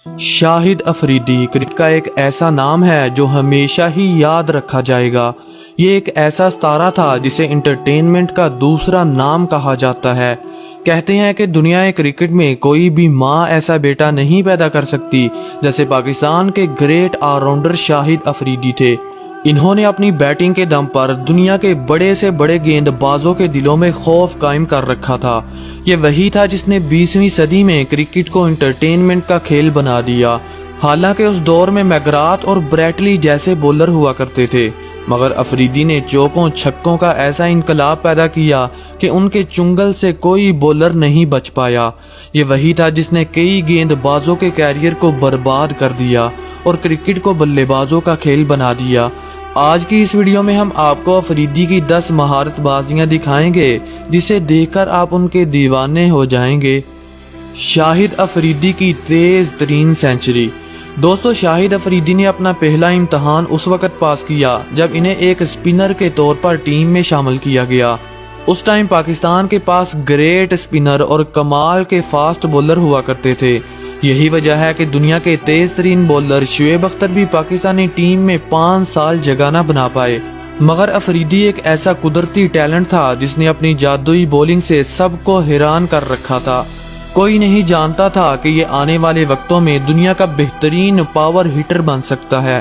شاہد Afridi cricket کا ایک ایسا نام ہے جو ہمیشہ ہی یاد رکھا جائے گا۔ یہ ایک ایسا ستارہ تھا جسے انٹرٹینمنٹ کا دوسرا نام کہا جاتا ہے۔ کہتے ہیں کہ دنیا کرکٹ میں کوئی بھی ماں ایسا بیٹا نہیں پیدا کر سکتی جیسے پاکستان کے گریٹ آل راؤنڈر شاہد افریدی تھے۔ انہوں نے اپنی بیٹنگ کے دم پر دنیا کے بڑے سے بڑے گیند بازوں کے دلوں میں خوف قائم کر رکھا تھا۔ یہ وہی تھا جس نے 20ویں صدی میں کرکٹ کو انٹرٹینمنٹ کا کھیل بنا دیا۔ حالانکہ اس دور میں میگراتھ اور بریٹلی جیسے بولر ہوا کرتے تھے، مگر افریدی نے چوکوں چھکوں کا ایسا انقلاب پیدا کیا کہ ان کے چنگل سے کوئی بولر نہیں بچ پایا۔ یہ وہی تھا جس نے کئی گیند بازوں کے کیریئر کو برباد کر دیا اور کرکٹ کو بلے بازوں کا کھیل بنا دیا۔ آج کی اس ویڈیو میں ہم آپ کو افریدی کی 10 مہارت بازیاں دکھائیں گے جسے دیکھ کر آپ ان کے دیوانے ہو جائیں گے۔ شاہد افریدی کی تیز ترین سینچری۔ دوستو، شاہد افریدی نے اپنا پہلا امتحان اس وقت پاس کیا جب انہیں ایک سپنر کے طور پر ٹیم میں شامل کیا گیا۔ اس ٹائم پاکستان کے پاس گریٹ سپنر اور کمال کے فاسٹ بولر ہوا کرتے تھے۔ یہی وجہ ہے کہ دنیا کے تیز ترین بولر شعیب اختر بھی پاکستانی ٹیم میں 5 سال جگہ نہ بنا پائے، مگر افریدی ایک ایسا قدرتی ٹیلنٹ تھا جس نے اپنی جادوئی بولنگ سے سب کو حیران کر رکھا تھا۔ کوئی نہیں جانتا تھا کہ یہ آنے والے وقتوں میں دنیا کا بہترین پاور ہیٹر بن سکتا ہے۔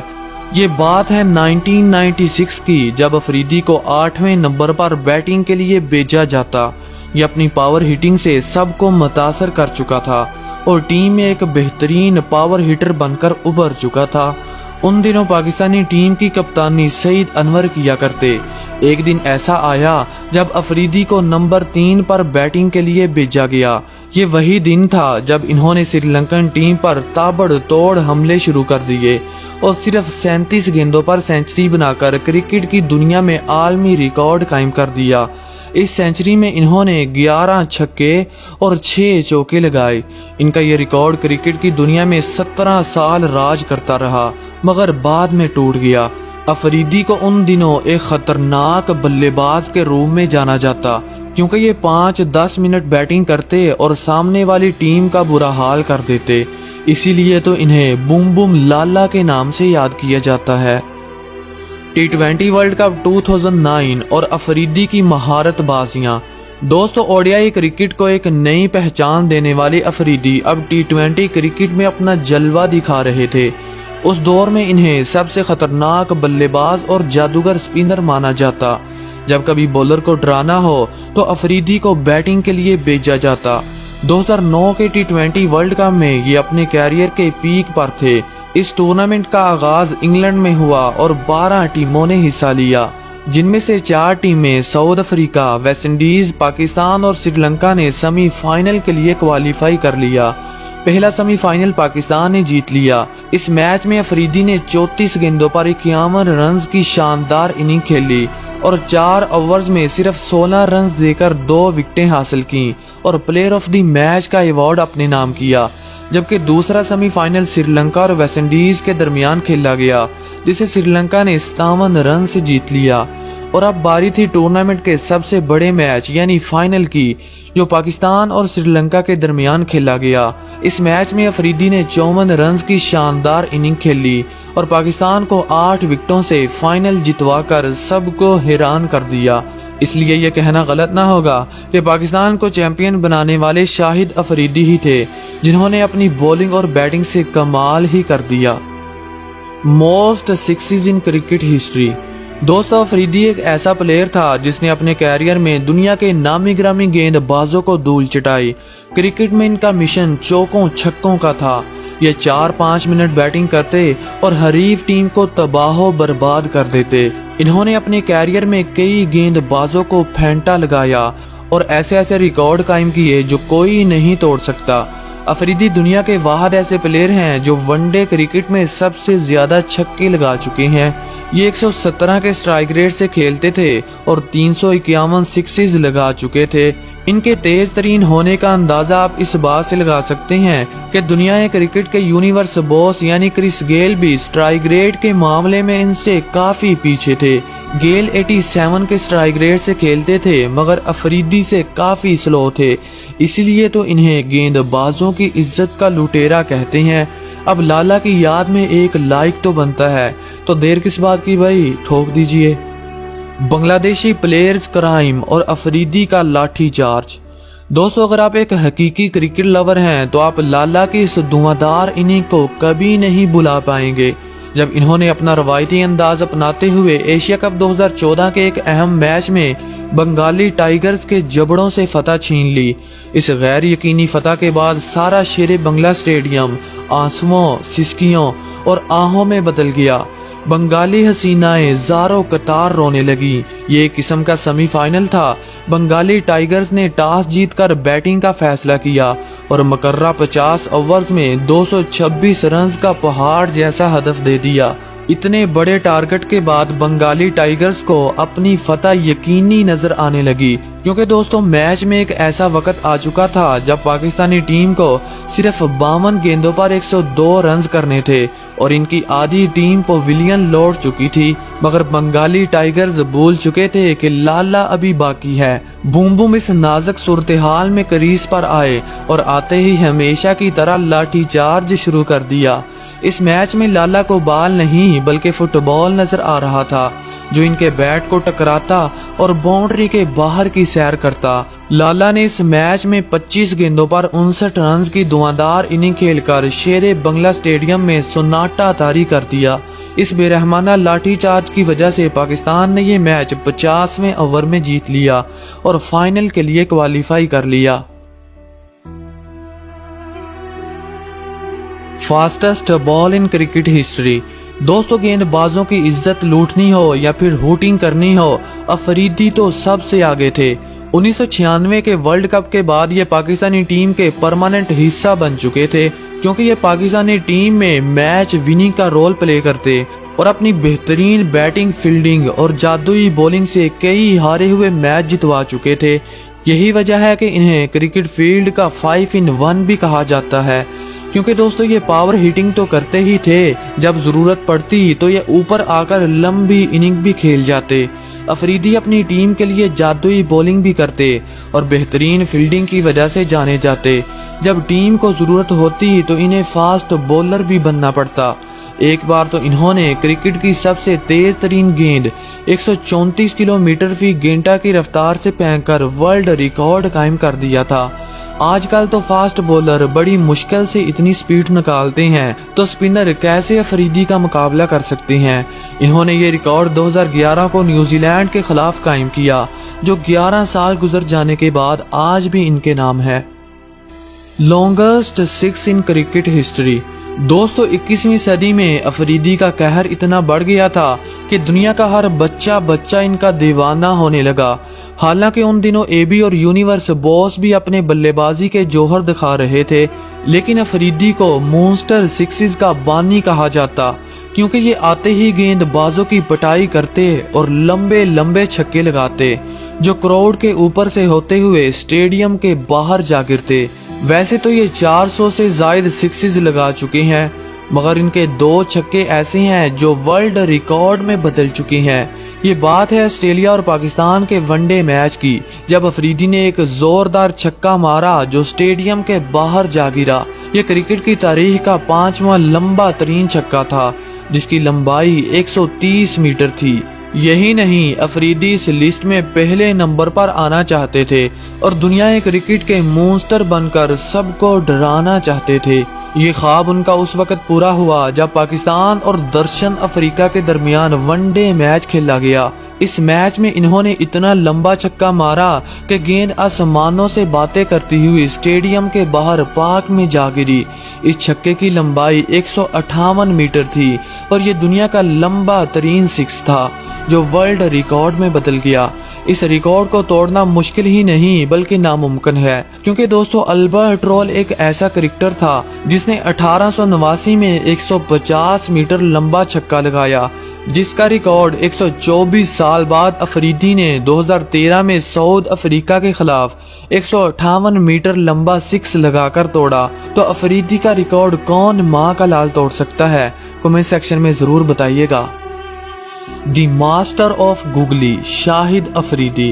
یہ بات ہے 1996 کی، جب افریدی کو 8ویں نمبر پر بیٹنگ کے لیے بھیجا جاتا۔ یہ اپنی پاور ہیٹنگ سے سب کو متاثر کر چکا تھا اور ٹیم میں ایک بہترین پاور ہیٹر بن کر ابھر چکا تھا۔ ان دنوں پاکستانی ٹیم کی کپتانی سعید انور کیا کرتے۔ ایک دن ایسا آیا جب افریدی کو نمبر 3 پر بیٹنگ کے لیے بھیجا گیا۔ یہ وہی دن تھا جب انہوں نے سری لنکن ٹیم پر تابڑ توڑ حملے شروع کر دیے اور صرف 37 گیندوں پر سینچری بنا کر کرکٹ کی دنیا میں عالمی ریکارڈ قائم کر دیا۔ اس سینچری میں انہوں نے 11 چھکے اور 6 چوکے لگائے۔ ان کا یہ ریکارڈ کرکٹ کی دنیا میں 17 سال راج کرتا رہا، مگر بعد میں ٹوٹ گیا۔ افریدی کو ان دنوں ایک خطرناک بلے باز کے روپ میں جانا جاتا، کیونکہ یہ 5-10 منٹ بیٹنگ کرتے اور سامنے والی ٹیم کا برا حال کر دیتے۔ اسی لیے تو انہیں بوم بوم لالا کے نام سے یاد کیا جاتا ہے۔ T20 ورلڈ کپ 2009 اور افریدی کی مہارت بازیاں۔ دوستو، اوڈیائی کرکٹ کو ایک نئی پہچان دینے والے افریدی اب T20 کرکٹ میں اپنا جلوہ دکھا رہے تھے۔ اس دور میں انہیں سب سے خطرناک بلے باز اور جادوگر سپنر مانا جاتا۔ جب کبھی بولر کو ڈرانا ہو تو افریدی کو بیٹنگ کے لیے بھیجا جاتا۔ 2009 کے T20 ورلڈ کپ میں یہ اپنے کیریئر کے پیک پر تھے۔ اس ٹورنامنٹ کا آغاز انگلینڈ میں ہوا اور 12 ٹیموں نے حصہ لیا، جن میں سے 4 ٹیمیں South Africa, West Indies, Pakistan اور سری لنکا نے سیمی فائنل کے لیے کوالیفائی کر لیا۔ پہلا سیمی فائنل پاکستان نے جیت لیا۔ اس میچ میں افریدی نے 34 گیندوں پر 51 رنز کی شاندار اننگ کھیلی اور 4 اوورز میں صرف 16 رنز دے کر 2 وکٹیں حاصل کیں اور پلیئر آف دی میچ کا ایوارڈ اپنے نام کیا۔ جبکہ دوسرا سیمی فائنل سری لنکا اور ویسٹ انڈیز کے درمیان کھیلا گیا، جسے سری لنکا نے 57 رن سے جیت لیا۔ اور اب باری تھی ٹورنامنٹ کے سب سے بڑے میچ یعنی فائنل کی، جو پاکستان اور سری لنکا کے درمیان کھیلا گیا۔ اس میچ میں افریدی نے 54 رنز کی شاندار اننگ کھیلی اور پاکستان کو 8 وکٹوں سے فائنل جتوا کر سب کو حیران کر دیا۔ اس لیے یہ کہنا غلط نہ ہوگا کہ پاکستان کو چیمپئن بنانے والے شاہد افریدی ہی تھے، جنہوں نے اپنی بولنگ اور بیٹنگ سے کمال ہی کر دیا۔ Most sixes in cricket history. دوستو، افریدی ایک ایسا پلیئر تھا جس نے اپنے کیریئر میں دنیا کے نامی گرامی گیند بازوں کو دھول چٹائی۔ کرکٹ میں ان کا مشن چوکوں چھکوں کا تھا۔ یہ 4-5 منٹ بیٹنگ کرتے اور حریف ٹیم کو تباہ و برباد کر دیتے۔ انہوں نے اپنے کیریئر میں کئی گیند بازوں کو پھینٹا لگایا اور ایسے ریکارڈ قائم کیے جو کوئی نہیں توڑ سکتا۔ افریدی دنیا کے واحد ایسے پلیئر ہیں جو ون ڈے کرکٹ میں سب سے زیادہ چھکے لگا چکے ہیں۔ یہ 117 کے سٹرائک ریٹ سے کھیلتے تھے اور 351 سکسز لگا چکے تھے۔ ان کے تیز ترین ہونے کا اندازہ آپ اس بات سے لگا سکتے ہیں کہ دنیا کرکٹ کے یونیورس باس یعنی کرس گیل بھی سٹرائک ریٹ کے معاملے میں ان سے کافی پیچھے تھے۔ گیل 87 کے سٹرائک ریٹ سے کھیلتے تھے مگر افریدی سے کافی سلو تھے، اسی لیے تو انہیں گیند بازوں کی عزت کا لٹیرا کہتے ہیں۔ اب لالا کی یاد میں ایک لائک تو بنتا ہے، تو دیر کس بات کی بھائی، ٹھوک دیجئے۔ بنگلہ دیشی پلیئرز کرائم اور افریدی کا لاٹھی چارج۔ دوستو اگر آپ ایک حقیقی کرکٹ لور ہیں تو آپ لالا کی اس دھواندار اننگ کو کبھی نہیں بھلا پائیں گے، جب انہوں نے اپنا روایتی انداز اپناتے ہوئے ایشیا کپ 2014 کے ایک اہم میچ میں بنگالی ٹائیگرز کے جبڑوں سے فتح چھین لی۔ اس غیر یقینی فتح کے بعد سارا شیر بنگلہ اسٹیڈیم آنسوؤں، سسکیوں اور آہوں میں بدل گیا۔ بنگالی حسینائیں زاروں قطار رونے لگی۔ یہ ایک قسم کا سیمی فائنل تھا۔ بنگالی ٹائیگرز نے ٹاس جیت کر بیٹنگ کا فیصلہ کیا اور مقررہ 50 اوورز میں 226 رنز کا پہاڑ جیسا ہدف دے دیا۔ اتنے بڑے ٹارگٹ کے بعد بنگالی ٹائیگرز کو اپنی فتح یقینی نظر آنے لگی، کیونکہ دوستو میچ میں ایک ایسا وقت آ چکا تھا جب پاکستانی ٹیم کو صرف 52 گیندوں پر 102 رنز کرنے تھے اور ان کی آدھی ٹیم پویلین لوٹ چکی تھی، مگر بنگالی ٹائیگرز بھول چکے تھے کہ لالا ابھی باقی ہے۔ بوم بوم اس نازک صورتحال میں کریز پر آئے اور آتے ہی ہمیشہ کی طرح لاٹھی چارج شروع کر دیا۔ اس میچ میں لالا کو بال نہیں بلکہ فٹ بال نظر آ رہا تھا جو ان کے بیٹ کو ٹکراتا اور باؤنڈری کے باہر کی سیر کرتا۔ لالا نے اس میچ میں 25 گیندوں پر 59 رنز کی دھواندار اننگ کھیل کر شیر بنگلہ اسٹیڈیم میں سناٹا طاری کر دیا۔ اس بے رحمانہ لاٹھی چارج کی وجہ سے پاکستان نے یہ میچ 50ویں اوور میں جیت لیا اور فائنل کے لیے کوالیفائی کر لیا۔ Fastest ball in cricket history. دوستو گیند بازوں کی عزت لوٹنی ہو یا پھر ہوٹنگ کرنی ہو، افریدی تو سب سے آگے تھے۔ 1996 کے ورلڈ کپ کے بعد یہ پاکستانی ٹیم کے پرماننٹ حصہ بن چکے تھے، کیونکہ یہ پاکستانی ٹیم میں میچ وننگ کا رول پلے کرتے اور اپنی بہترین بیٹنگ، فیلڈنگ اور جادوئی بولنگ سے کئی ہارے ہوئے میچ جتوا چکے تھے۔ یہی وجہ ہے کہ انہیں کرکٹ فیلڈ کا 5 in 1 بھی کہا جاتا ہے، کیونکہ دوستو یہ پاور ہیٹنگ تو کرتے ہی تھے، جب ضرورت پڑتی تو یہ اوپر آ کر لمبی اننگ بھی کھیل جاتے۔ افریدی اپنی ٹیم کے لیے جادوئی بولنگ بھی کرتے اور بہترین فیلڈنگ کی وجہ سے جانے جاتے۔ جب ٹیم کو ضرورت ہوتی تو انہیں فاسٹ بولر بھی بننا پڑتا۔ ایک بار تو انہوں نے کرکٹ کی سب سے تیز ترین گیند 134 کلومیٹر فی گھنٹہ کی رفتار سے پھینک کر ورلڈ ریکارڈ قائم کر دیا تھا۔ آج کل تو فاسٹ بولر بڑی مشکل سے اتنی سپیڈ نکالتے ہیں، تو سپنر کیسے افریدی کا مقابلہ کر سکتے ہیں؟ انہوں نے یہ ریکارڈ 2011 کو نیوزی لینڈ کے خلاف قائم کیا، جو 11 سال گزر جانے کے بعد آج بھی ان کے نام ہے۔ Longest 6 in cricket history. دوستو 21ویں صدی میں افریدی کا قہر اتنا بڑھ گیا تھا کہ دنیا کا ہر بچہ ان کا دیوانہ ہونے لگا۔ حالانکہ ان دنوں اے بی اور یونیورس باس بھی اپنے بلے بازی کے جوہر دکھا رہے تھے، لیکن افریدی کو مونسٹر 6 کا بانی کہا جاتا، کیونکہ یہ آتے ہی گیند بازوں کی پٹائی کرتے اور لمبے لمبے چھکے لگاتے جو کراؤڈ کے اوپر سے ہوتے ہوئے اسٹیڈیم کے باہر جا گرتے۔ ویسے تو یہ 400 سے زائد 6 لگا چکے ہیں، مگر ان کے 2 چھکے ایسے ہیں جو ورلڈ ریکارڈ میں بدل چکے ہیں۔ یہ بات ہے آسٹریلیا اور پاکستان کے ون ڈے میچ کی، جب افریدی نے ایک زوردار چھکا مارا جو اسٹیڈیم کے باہر جا گرا۔ یہ کرکٹ کی تاریخ کا 5واں لمبا ترین چھکا تھا، جس کی لمبائی 130 میٹر تھی۔ یہی نہیں، افریدی اس لسٹ میں پہلے نمبر پر آنا چاہتے تھے اور دنیا کرکٹ کے مونسٹر بن کر سب کو ڈرانا چاہتے تھے۔ یہ خواب ان کا اس وقت پورا ہوا جب پاکستان اور درشن افریقہ کے درمیان ون ڈے میچ کھیلا گیا۔ اس میچ میں انہوں نے اتنا لمبا چھکا مارا کہ گیند آسمانوں سے باتیں کرتی ہوئی اسٹیڈیم کے باہر پارک میں جا گری۔ اس چھکے کی لمبائی 158 میٹر تھی اور یہ دنیا کا لمبا ترین 6 تھا جو ورلڈ ریکارڈ میں بدل گیا۔ اس ریکارڈ کو توڑنا مشکل ہی نہیں بلکہ ناممکن ہے، کیونکہ دوستو البرٹ رول ایک ایسا کرکٹر تھا جس نے 1889 میں 150 میٹر لمبا چھکا لگایا، جس کا ریکارڈ 124 سال بعد افریدی نے 2013 میں ساؤتھ افریقہ کے خلاف 158 میٹر لمبا 6 لگا کر توڑا۔ تو افریدی کا ریکارڈ کون ماں کا لال توڑ سکتا ہے؟ کمنٹ سیکشن میں ضرور بتائیے گا۔ The master of googly, Shahid Afridi.